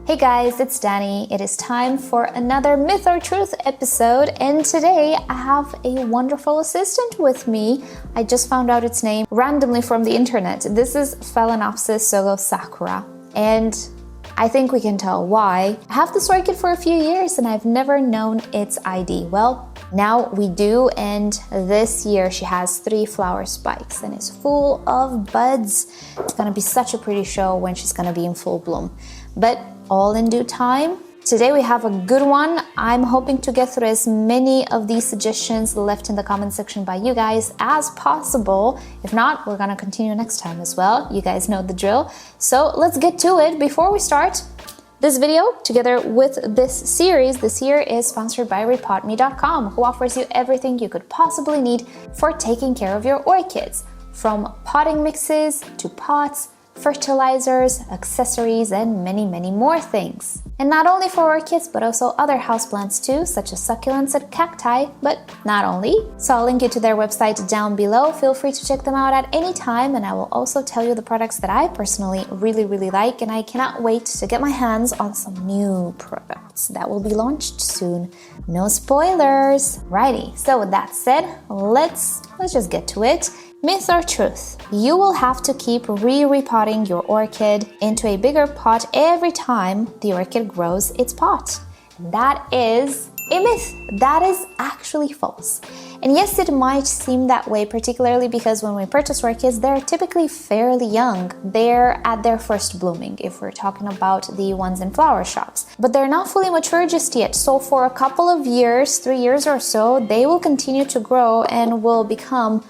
Hey guys, it's Danny. It is time for another Myth or Truth episode, and today I have a wonderful assistant with me. I just found out its name randomly from the internet. This is Phalaenopsis Sakura, and I think we can tell why. I have this orchid for a few years and I've never known its ID. Well, now we do, and this year she has 3 flower spikes and is full of buds. It's gonna be such a pretty show when she's gonna be in full bloom. But all in due time. Today we have a good one. I'm hoping to get through as many of these suggestions left in the comment section by you guys as possible. If not, we're gonna continue next time as well. You guys know the drill. So let's get to it. Before we start, this video, together with this series this year, is sponsored by rePotme.com, who offers you everything you could possibly need for taking care of your orchids, from potting mixes to pots, fertilizers, accessories, and many more things. And not only for orchids, but also other houseplants too, such as succulents and cacti, but not only. So I'll link you to their website down below. Feel free to check them out at any time, and I will also tell you the products that I personally really like, and I cannot wait to get my hands on some new products that will be launched soon. No spoilers. Righty, so with that said, let's just get to it. Myth or truth? You will have to keep repotting your orchid into a bigger pot every time the orchid grows its pot. That is a myth. That is actually false. And yes, it might seem that way, particularly because when we purchase orchids, they're typically fairly young. They're at their first blooming, if we're talking about the ones in flower shops. But they're not fully mature just yet. So for a couple of years, 3 years or so, they will continue to grow and will become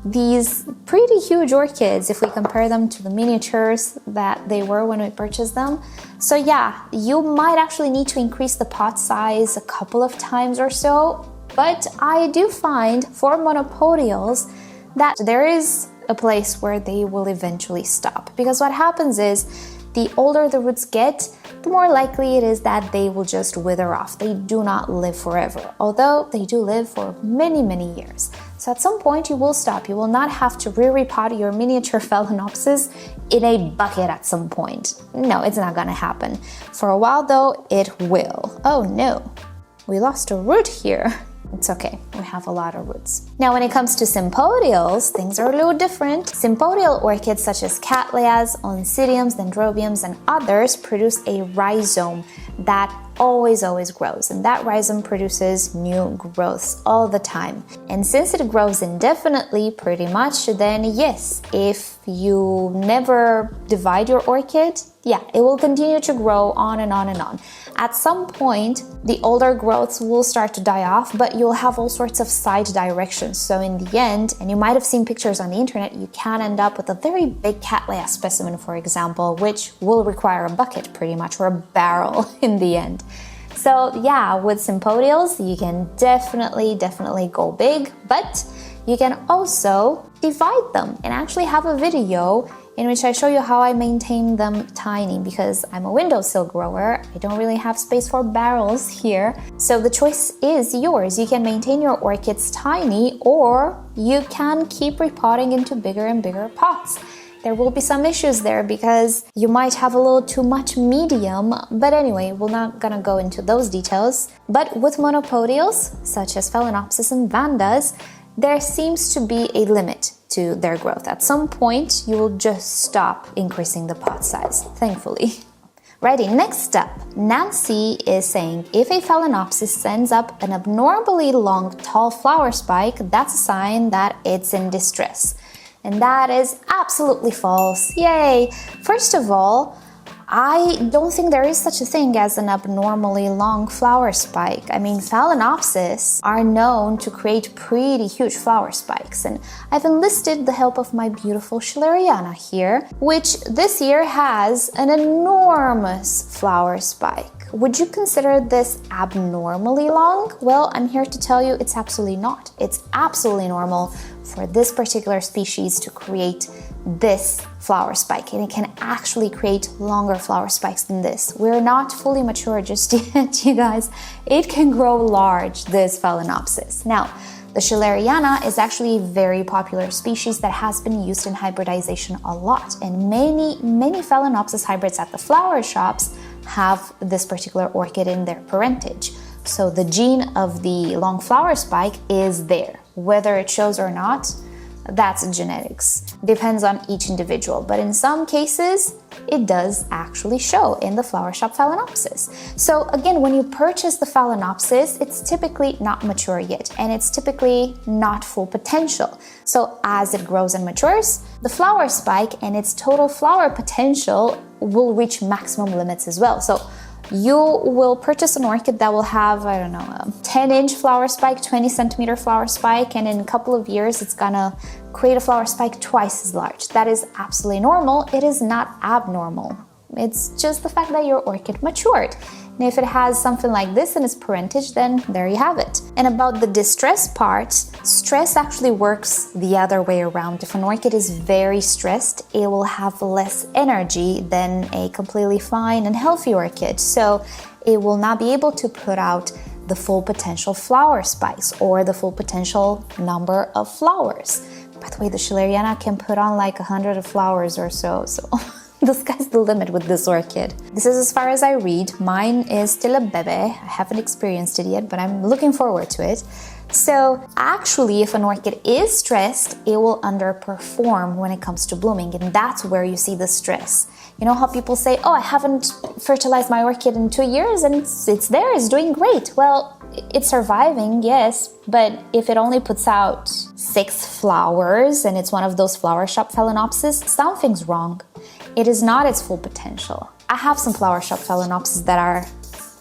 these pretty huge orchids if we compare them to the miniatures that they were when we purchased them. So yeah, you might actually need to increase the pot size a couple of times or so, but I do find for monopodials that there is a place where they will eventually stop, because what happens is the older the roots get, the more likely it is that they will just wither off. They do not live forever, although they do live for many years. So at some point you will stop. You will not have to repot your miniature Phalaenopsis in a bucket at some point. No, it's not gonna happen. For a while though, it will. Oh no, we lost a root here. It's okay, we have a lot of roots. Now when it comes to sympodials, things are a little different. Sympodial orchids such as Cattleyas, Oncidiums, Dendrobiums, and others produce a rhizome that always grows, and that rhizome produces new growths all the time. And since it grows indefinitely pretty much, then yes, if you never divide your orchid, yeah, it will continue to grow on and on. At some point, the older growths will start to die off, but you'll have all sorts of side directions. So in the end, and you might have seen pictures on the internet, you can end up with a very big Cattleya specimen, for example, which will require a bucket pretty much, or a barrel in the end. So yeah, with sympodials, you can definitely go big, but you can also divide them, and actually have a video in which I show you how I maintain them tiny, because I'm a windowsill grower. I don't really have space for barrels here. So the choice is yours. You can maintain your orchids tiny, or you can keep repotting into bigger and bigger pots. There will be some issues there because you might have a little too much medium, but anyway, we're not gonna go into those details. But with monopodials, such as Phalaenopsis and Vandas, there seems to be a limit to their growth. At some point, you will just stop increasing the pot size, thankfully. Righty, next up, Nancy is saying, if a Phalaenopsis sends up an abnormally long, tall flower spike, that's a sign that it's in distress. And that is absolutely false. Yay! First of all, I don't think there is such a thing as an abnormally long flower spike. I mean, Phalaenopsis are known to create pretty huge flower spikes, and I've enlisted the help of my beautiful Schilleriana here, which this year has an enormous flower spike. Would you consider this abnormally long? Well, I'm here to tell you it's absolutely not. It's absolutely normal for this particular species to create this flower spike, and it can actually create longer flower spikes than this. We're not fully mature just yet, you guys. It can grow large, this Phalaenopsis. Now, the Schilleriana is actually a very popular species that has been used in hybridization a lot, and many Phalaenopsis hybrids at the flower shops have this particular orchid in their parentage. So the gene of the long flower spike is there. Whether it shows or not, that's genetics. Depends on each individual, but in some cases, it does actually show in the flower shop Phalaenopsis. So again, when you purchase the Phalaenopsis, it's typically not mature yet, and it's typically not full potential. So as it grows and matures, the flower spike and its total flower potential will reach maximum limits as well. So you will purchase an orchid that will have, I don't know, a 10-inch flower spike, 20-centimeter flower spike, and in a couple of years, it's gonna create a flower spike twice as large. That is absolutely normal. It is not abnormal. It's just the fact that your orchid matured. And if it has something like this in its parentage, then there you have it. And about the distress part, stress actually works the other way around. If an orchid is very stressed, it will have less energy than a completely fine and healthy orchid. So it will not be able to put out the full potential flower spikes or the full potential number of flowers. By the way, the Schilleriana can put on like 100 flowers or so. The sky's the limit with this orchid. This is as far as I read. Mine is still a bebe. I haven't experienced it yet, but I'm looking forward to it. So actually, if an orchid is stressed, it will underperform when it comes to blooming, and that's where you see the stress. You know how people say, oh, I haven't fertilized my orchid in 2 years and it's there, it's doing great. Well, it's surviving, yes, but if it only puts out 6 flowers and it's one of those flower shop Phalaenopsis, something's wrong. It is not its full potential. I have some flower shop Phalaenopsis that are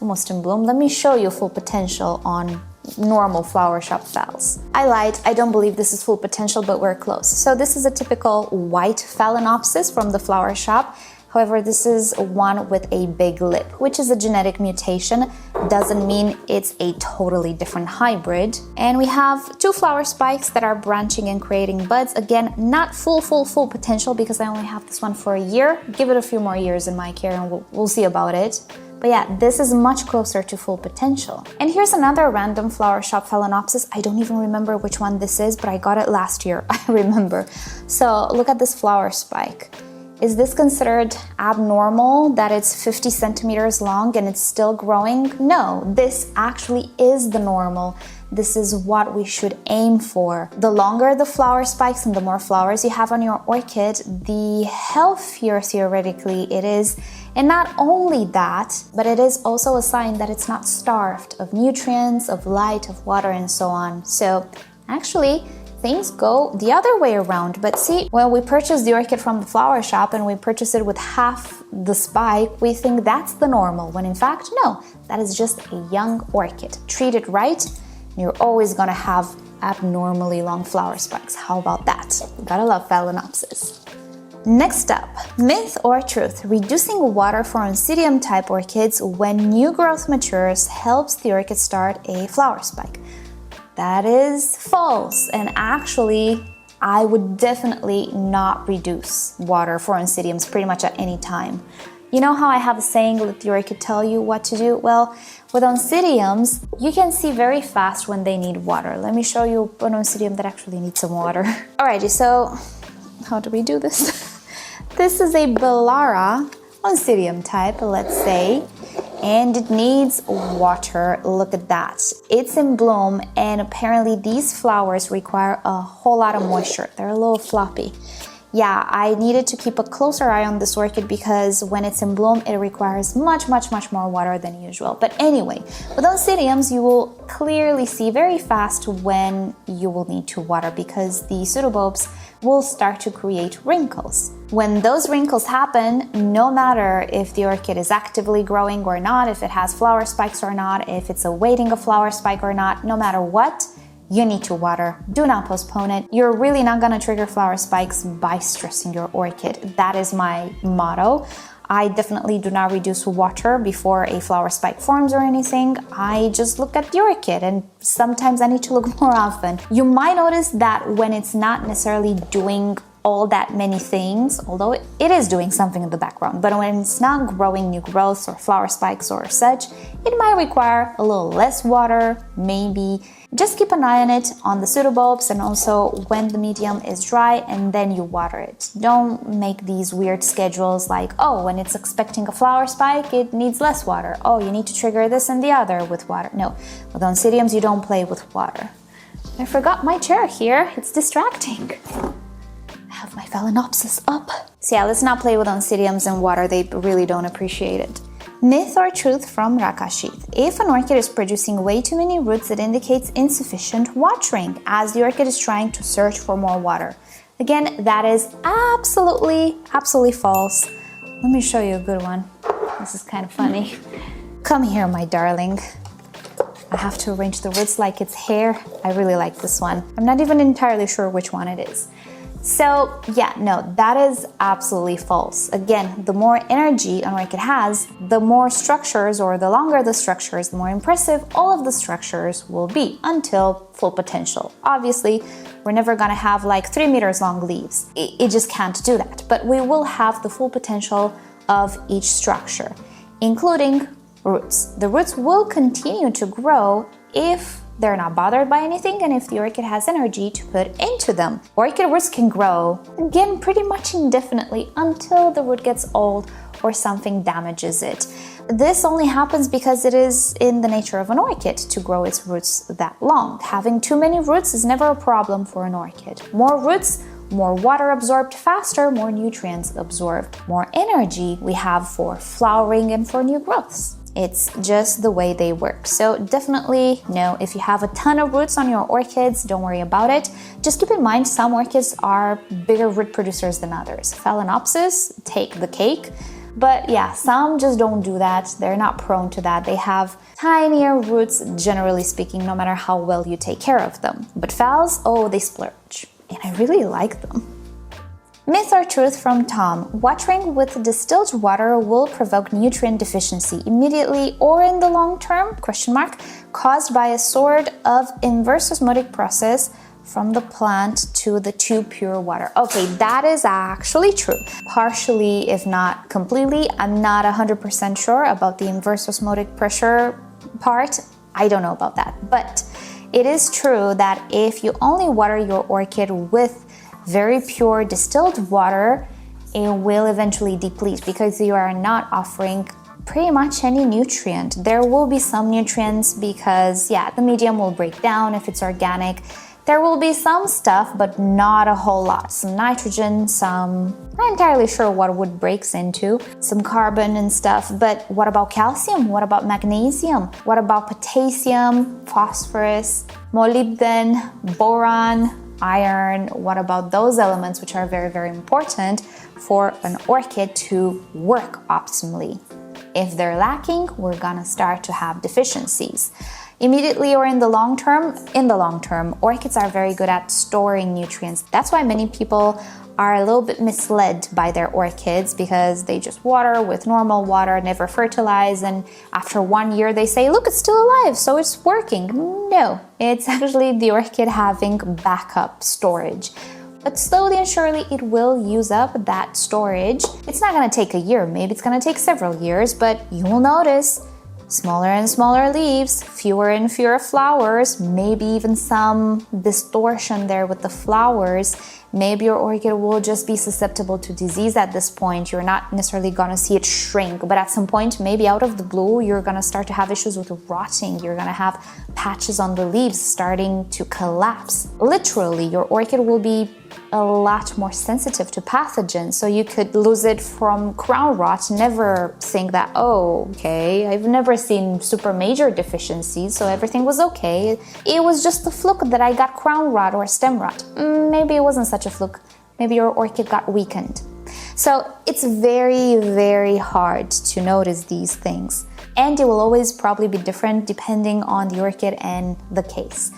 almost in bloom. Let me show you full potential on normal flower shop phals. I lied, I don't believe this is full potential, but we're close. So this is a typical white Phalaenopsis from the flower shop. However, this is one with a big lip, which is a genetic mutation. Doesn't mean it's a totally different hybrid. And we have 2 flower spikes that are branching and creating buds. Again, not full potential because I only have this one for a year. Give it a few more years in my care and we'll see about it. But yeah, this is much closer to full potential. And here's another random flower shop Phalaenopsis. I don't even remember which one this is, but I got it last year, I remember. So look at this flower spike. Is this considered abnormal that it's 50 centimeters long and it's still growing? No, this actually is the normal. This is what we should aim for. The longer the flower spikes and the more flowers you have on your orchid, the healthier theoretically it is. And not only that, but it is also a sign that it's not starved of nutrients, of light, of water, and so on. So actually, things go the other way around. But see, when we purchase the orchid from the flower shop and we purchase it with half the spike, we think that's the normal, when in fact, no, that is just a young orchid. Treat it right, and you're always gonna have abnormally long flower spikes. How about that? Gotta love Phalaenopsis. Next up, myth or truth? Reducing water for Oncidium type orchids when new growth matures helps the orchid start a flower spike. That is false, and actually I would definitely not reduce water for Oncidiums pretty much at any time. You know how I have a saying, let the orchid tell you what to do? Well, with Oncidiums, you can see very fast when they need water. Let me show you an Oncidium that actually needs some water. Alrighty, so how do we do this? This is a Bellara Oncidium type, let's say, and it needs water. Look at that. It's in bloom, and apparently these flowers require a whole lot of moisture. They're a little floppy. Yeah, I needed to keep a closer eye on this orchid because when it's in bloom, it requires much more water than usual. But anyway, with Oncidiums, you will clearly see very fast when you will need to water because the pseudobulbs will start to create wrinkles. When those wrinkles happen, no matter if the orchid is actively growing or not, if it has flower spikes or not, if it's awaiting a flower spike or not, no matter what, you need to water. Do not postpone it. You're really not gonna trigger flower spikes by stressing your orchid. That is my motto. I definitely do not reduce water before a flower spike forms or anything. I just look at the orchid, and sometimes I need to look more often. You might notice that when it's not necessarily doing all that many things, although it is doing something in the background. But when it's not growing new growths or flower spikes or such, it might require a little less water, maybe. Just keep an eye on it on the pseudobulbs and also when the medium is dry, and then you water it. Don't make these weird schedules like, oh, when it's expecting a flower spike, it needs less water. Oh, you need to trigger this and the other with water. No, with Oncidiums, you don't play with water. I forgot my chair here. It's distracting. I have my Phalaenopsis up. So yeah, let's not play with Oncidiums and water. They really don't appreciate it. Myth or truth from Rakashith. If an orchid is producing way too many roots, it indicates insufficient watering, as the orchid is trying to search for more water. Again, that is absolutely false. Let me show you a good one. This is kind of funny. Come here, my darling. I have to arrange the roots like it's hair. I really like this one. I'm not even entirely sure which one it is. So yeah, no, that is absolutely false. Again, the more energy an orchid has, the more structures, or the longer the structures, the more impressive all of the structures will be until full potential. Obviously, we're never gonna have like 3 meters long leaves. It just can't do that. But we will have the full potential of each structure, including roots. The roots will continue to grow if they're not bothered by anything and if the orchid has energy to put into them. Orchid roots can grow, again, pretty much indefinitely until the root gets old or something damages it. This only happens because it is in the nature of an orchid to grow its roots that long. Having too many roots is never a problem for an orchid. More roots, more water absorbed faster, more nutrients absorbed, more energy we have for flowering and for new growths. It's just the way they work. So definitely no, if you have a ton of roots on your orchids, don't worry about it. Just keep in mind some orchids are bigger root producers than others. Phalaenopsis take the cake. But yeah, some just don't do that. They're not prone to that. They have tinier roots, generally speaking, no matter how well you take care of them. But phals, oh, they splurge. And I really like them. Myth or truth from Tom. Watering with distilled water will provoke nutrient deficiency immediately or in the long term, caused by a sort of inverse osmotic process from the plant to the tube pure water. Okay, that is actually true. Partially, if not completely. I'm not 100% sure about the inverse osmotic pressure part. I don't know about that. But it is true that if you only water your orchid with very pure distilled water, it will eventually deplete because you are not offering pretty much any nutrient. There will be some nutrients because, yeah, the medium will break down if it's organic. There will be some stuff, but not a whole lot. Some nitrogen, I'm not entirely sure what wood breaks into, some carbon and stuff, but what about calcium? What about magnesium? What about potassium, phosphorus, molybdenum, boron, iron? What about those elements which are very, very important for an orchid to work optimally? If they're lacking, we're gonna start to have deficiencies. Immediately or in the long term, orchids are very good at storing nutrients. That's why many people are a little bit misled by their orchids because they just water with normal water, never fertilize, and after 1 year they say, look, it's still alive, so it's working. No, it's actually the orchid having backup storage. But slowly and surely it will use up that storage. It's not gonna take a year, maybe it's gonna take several years, but you will notice smaller and smaller leaves, fewer and fewer flowers, maybe even some distortion there with the flowers. Maybe your orchid will just be susceptible to disease at this point. You're not necessarily gonna see it shrink, but at some point, maybe out of the blue, you're gonna start to have issues with rotting. You're gonna have patches on the leaves starting to collapse. Literally, your orchid will be a lot more sensitive to pathogens, so you could lose it from crown rot. Never think that, oh, okay, I've never seen super major deficiencies, so everything was okay. It was just a fluke that I got crown rot or stem rot. Maybe it wasn't such a fluke. Maybe your orchid got weakened. So it's very, very hard to notice these things. And it will always probably be different depending on the orchid and the case.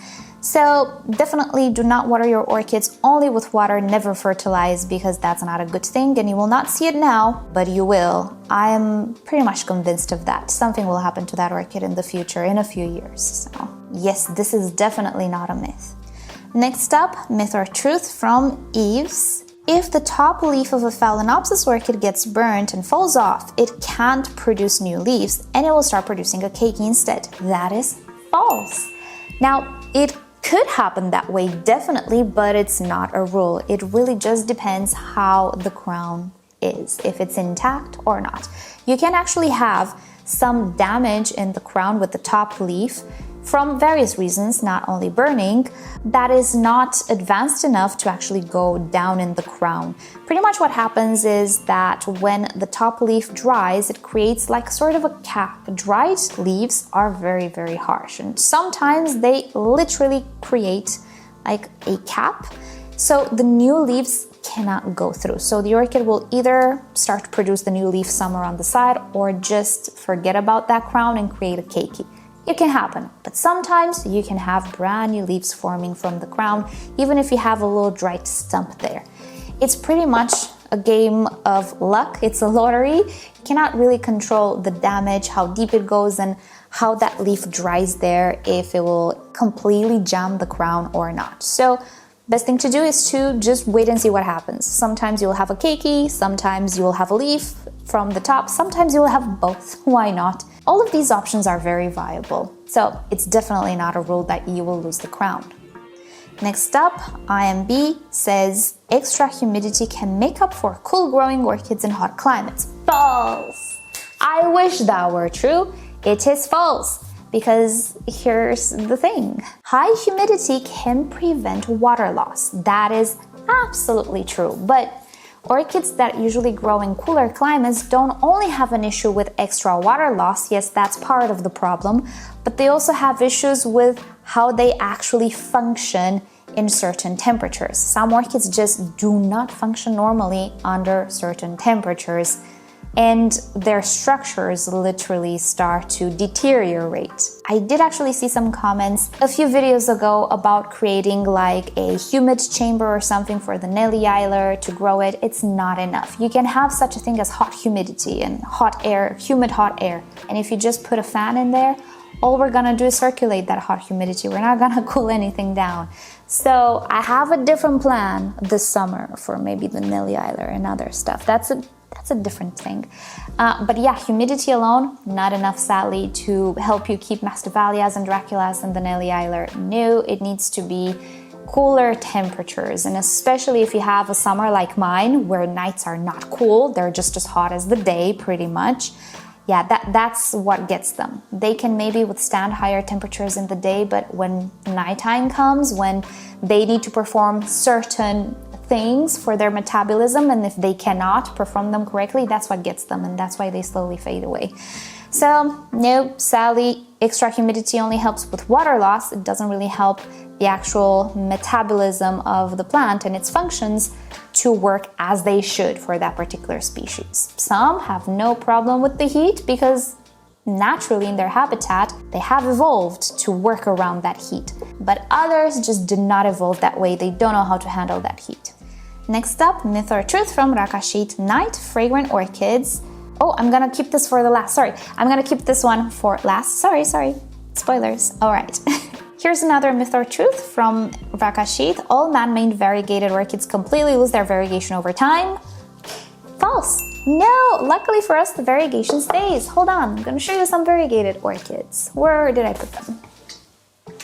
So definitely do not water your orchids only with water, never fertilize, because that's not a good thing and you will not see it now, but you will. I am pretty much convinced of that. Something will happen to that orchid in the future, in a few years. So yes, this is definitely not a myth. Next up, myth or truth from Eves. If the top leaf of a Phalaenopsis orchid gets burnt and falls off, it can't produce new leaves and it will start producing a keiki instead. That is false. Now, it could happen that way, definitely, but it's not a rule. It really just depends how the crown is, if it's intact or not. You can actually have some damage in the crown with the top leaf from various reasons, not only burning, that is not advanced enough to actually go down in the crown. Pretty much what happens is that when the top leaf dries, it creates like sort of a cap. Dried leaves are very, very harsh, and sometimes they literally create like a cap, so the new leaves cannot go through. So the orchid will either start to produce the new leaf somewhere on the side or just forget about that crown and create a keiki. It can happen, but sometimes you can have brand new leaves forming from the crown, even if you have a little dried stump there. It's pretty much a game of luck. It's a lottery. You cannot really control the damage, how deep it goes, and how that leaf dries there, if it will completely jam the crown or not. So best thing to do is to just wait and see what happens. Sometimes you'll have a keiki, sometimes you'll have a leaf from the top, sometimes you'll have both. Why not? All of these options are very viable, so it's definitely not a rule that you will lose the crown. Next up, IMB says extra humidity can make up for cool growing orchids in hot climates. False! I wish that were true. It is false. Because here's the thing. High humidity can prevent water loss. That is absolutely true. But orchids that usually grow in cooler climates don't only have an issue with extra water loss, yes, that's part of the problem, but they also have issues with how they actually function in certain temperatures. Some orchids just do not function normally under certain temperatures, and their structures literally start to deteriorate. I did actually see some comments a few videos ago about creating like a humid chamber or something for the Nelly Eiler to grow it. It's not enough. You can have such a thing as hot humidity and hot air, humid hot air. And if you just put a fan in there, all we're gonna do is circulate that hot humidity. We're not gonna cool anything down. So I have a different plan this summer for maybe the Nelly Eiler and other stuff. That's a different thing. But yeah, humidity alone, not enough, sadly, to help you keep Masdevallias and Draculas and the Nelly Eiler. No, it needs to be cooler temperatures, and especially if you have a summer like mine, where nights are not cool, they're just as hot as the day, pretty much. Yeah, that's what gets them. They can maybe withstand higher temperatures in the day, but when nighttime comes, when they need to perform certain things for their metabolism, and if they cannot perform them correctly, that's what gets them, and that's why they slowly fade away. So no, sadly, extra humidity only helps with water loss. It doesn't really help the actual metabolism of the plant and its functions to work as they should for that particular species. Some have no problem with the heat because naturally in their habitat they have evolved to work around that heat, but others just did not evolve that way. They don't know how to handle that heat. Next up, myth or truth from Rakashit Night Fragrant Orchids. Oh, I'm gonna keep this for the last. Sorry, I'm gonna keep this one for last. Sorry. Spoilers. All right. Here's another myth or truth from Rakashit. All man-made variegated orchids completely lose their variegation over time. False. No, luckily for us, the variegation stays. Hold on, I'm gonna show you some variegated orchids. Where did I put them?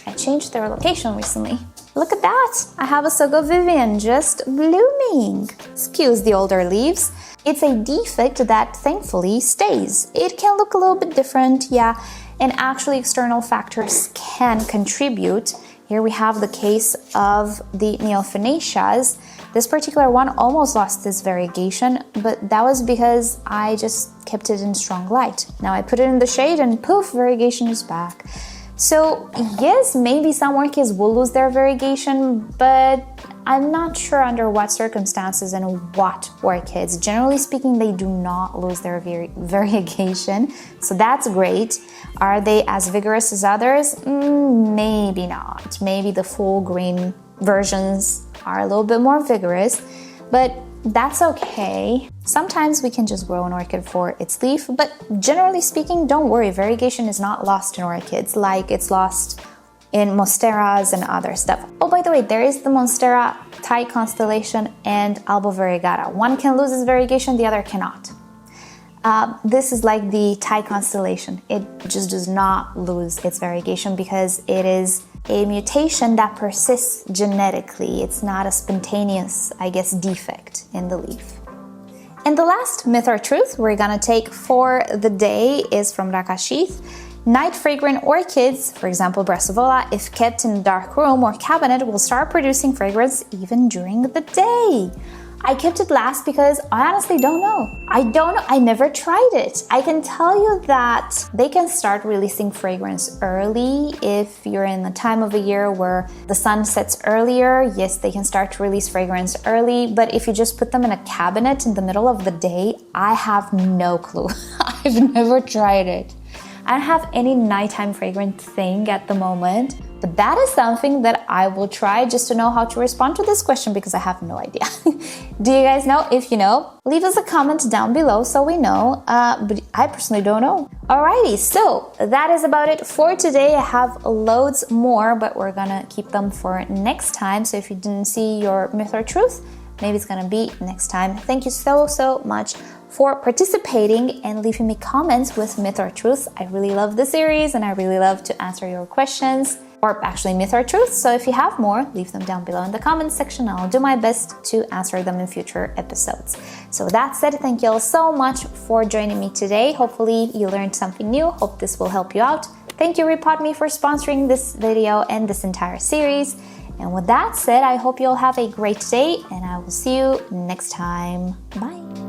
I changed their location recently. Look at that! I have a Sogo Vivian just blooming. Excuse the older leaves. It's a defect that thankfully stays. It can look a little bit different, yeah, and actually external factors can contribute. Here we have the case of the Neophaneaceas. This particular one almost lost its variegation, but that was because I just kept it in strong light. Now I put it in the shade and poof, variegation is back. So yes, maybe some orchids will lose their variegation, but I'm not sure under what circumstances and what orchids. Generally speaking, they do not lose their variegation, so that's great. Are they as vigorous as others? Maybe not. Maybe the full green versions are a little bit more vigorous, but that's okay. Sometimes we can just grow an orchid for its leaf, but generally speaking, don't worry, variegation is not lost in orchids like it's lost in Monsteras and other stuff. Oh, by the way, there is the Monstera Thai constellation and Alba variegata. One can lose its variegation, the other cannot. This is like the Thai constellation. It just does not lose its variegation because it is a mutation that persists genetically. It's not a spontaneous, I guess, defect in the leaf. And the last myth or truth we're gonna take for the day is from Rakashith. Night fragrant orchids, for example Brassavola, if kept in a dark room or cabinet, will start producing fragrance even during the day. I kept it last because I honestly don't know. I never tried it. I can tell you that they can start releasing fragrance early if you're in the time of a year where the sun sets earlier. Yes, they can start to release fragrance early, but if you just put them in a cabinet in the middle of the day, I have no clue. I've never tried it. I don't have any nighttime fragrant thing at the moment, but that is something that I will try just to know how to respond to this question because I have no idea. Do you guys know? If you know, leave us a comment down below so we know, but I personally don't know. Alrighty, so that is about it for today. I have loads more, but we're gonna keep them for next time. So if you didn't see your myth or truth, maybe it's gonna be next time. Thank you so much for participating and leaving me comments with myth or truth. I really love the series and I really love to answer your questions, or actually myth or truth. So if you have more, leave them down below in the comments section. I'll do my best to answer them in future episodes. So with that said, thank you all so much for joining me today. Hopefully you learned something new. Hope this will help you out. Thank you rePotme for sponsoring this video and this entire series. And with that said, I hope you'll have a great day and I will see you next time. Bye.